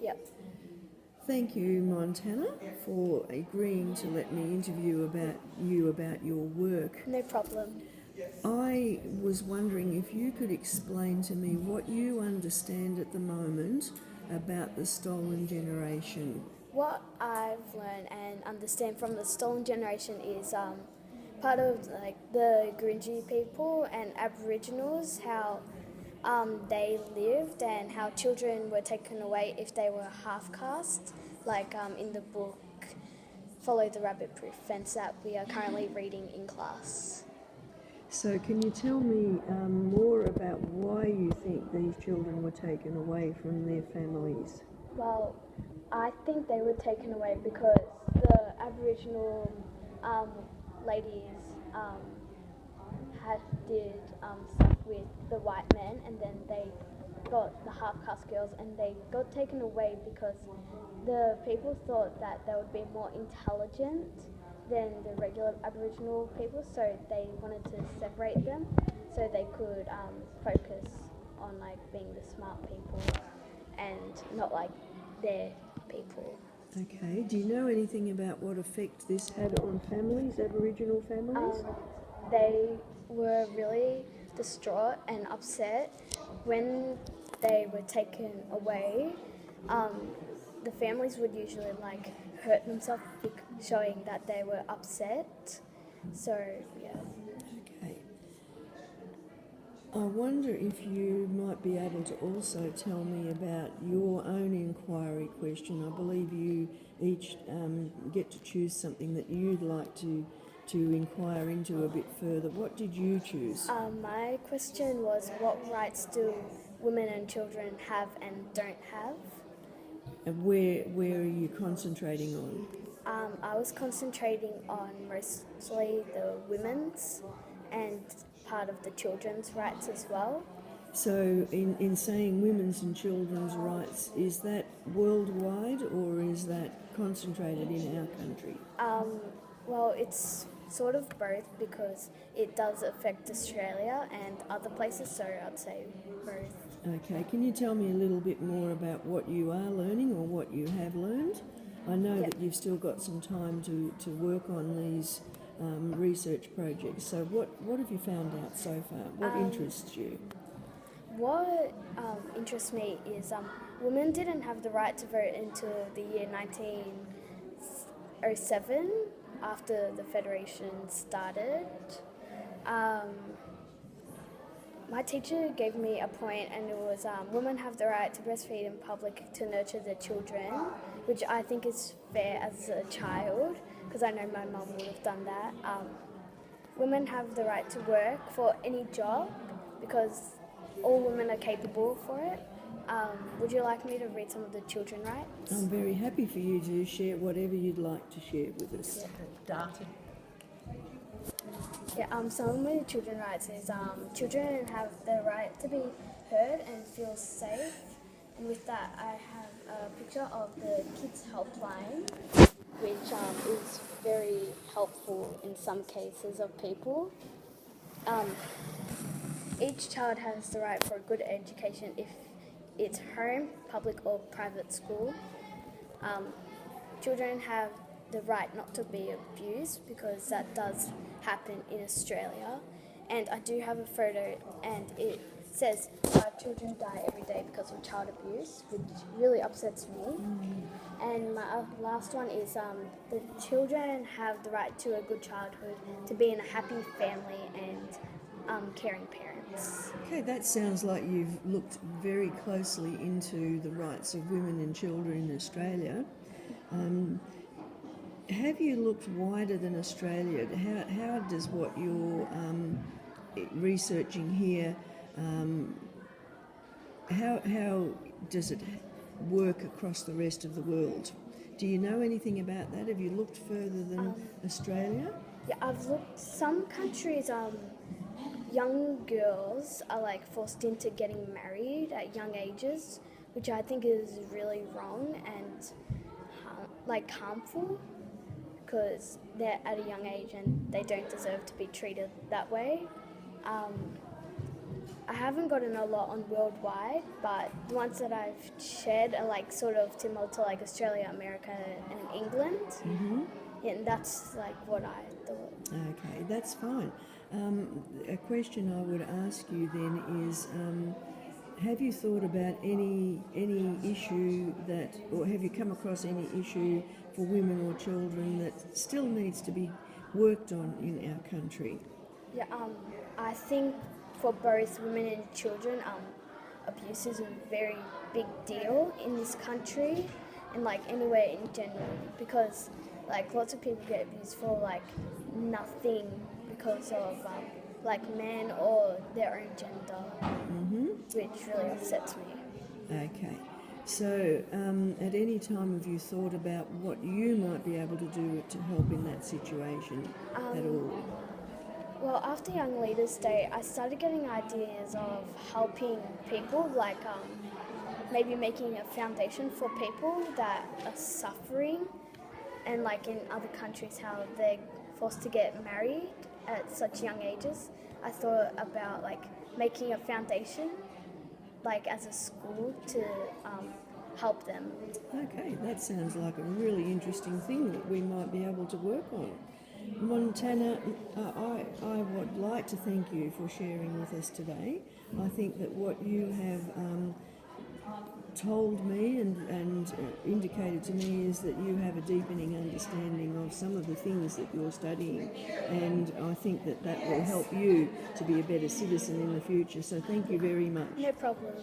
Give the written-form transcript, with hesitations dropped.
Yep. Thank you, Montana, for agreeing to let me interview about your work. No problem. I was wondering if you could explain to me what you understand at the moment about the stolen generation. What I've learned and understand from the stolen generation is part of like the Gurindji people and Aboriginals, how they lived and how children were taken away if they were half caste, like in the book Follow the Rabbit Proof Fence that we are currently reading in class. So can you tell me more about why you think these children were taken away from their families? Well, I think they were taken away because the Aboriginal ladies did stuff with the white men, and then they got the half caste girls, and they got taken away because the people thought that they would be more intelligent than the regular Aboriginal people, so they wanted to separate them so they could focus on like being the smart people and not like their people. Okay, do you know anything about what effect this had on families, Aboriginal families? They were really distraught and upset when they were taken away. The families would usually like hurt themselves, showing that they were upset. So yeah. Okay. I wonder if you might be able to also tell me about your own inquiry question. I believe you each get to choose something that you'd like to inquire into a bit further. What did you choose? My question was, what rights do women and children have and don't have? And where are you concentrating on? I was concentrating on mostly the women's and part of the children's rights as well. So in saying women's and children's rights, is that worldwide or is that concentrated in our country? Well, it's sort of both because it does affect Australia and other places, so I'd say both. Okay, can you tell me a little bit more about what you are learning or what you have learned? I know that you've still got some time to work on these research projects, so what have you found out so far? What interests you? What interests me is women didn't have the right to vote until the year 1907 after the Federation started. My teacher gave me a point, and it was women have the right to breastfeed in public to nurture their children, which I think is fair as a child because I know my mum would have done that. Women have the right to work for any job because all women are capable for it. Would you like me to read some of the children's rights? I'm very happy for you to share whatever you'd like to share with us. Some of the children's rights is children have the right to be heard and feel safe. And with that, I have a picture of the Kids Helpline, which is very helpful in some cases of people. Each child has the right for a good education if it's home, public or private school. Children have the right not to be abused because that does happen in Australia. And I do have a photo, and it says 5 children die every day because of child abuse, which really upsets me. And my last one is the children have the right to a good childhood, to be in a happy family and caring parents. Okay, that sounds like you've looked very closely into the rights of women and children in Australia. Have you looked wider than Australia? How does what you're researching here, how does it work across the rest of the world? Do you know anything about that? Have you looked further than Australia? Yeah, I've looked. Some countries, young girls are like forced into getting married at young ages, which I think is really wrong and harmful, because they're at a young age and they don't deserve to be treated that way. I haven't gotten a lot on worldwide, but the ones that I've shared are like sort of similar to like Australia, America, and England. Mm-hmm. Yeah, and that's like what I thought. Okay, that's fine. A question I would ask you then is, have you thought about any issue that, or have you come across any issue for women or children that still needs to be worked on in our country? Yeah, I think for both women and children, abuse is a very big deal in this country and like anywhere in general, because like lots of people get abused for like nothing because of like men or their own gender, which really upsets me. Okay. So, at any time have you thought about what you might be able to do to help in that situation at all? Well, after Young Leaders Day, I started getting ideas of helping people, like maybe making a foundation for people that are suffering, and like in other countries how they're forced to get married at such young ages. I thought about like making a foundation, like as a school to help them. Okay, that sounds like a really interesting thing that we might be able to work on. Montana, I would like to thank you for sharing with us today. I think that what you have told me and indicated to me is that you have a deepening understanding of some of the things that you're studying, and I think that that will help you to be a better citizen in the future. So thank you very much. No problem.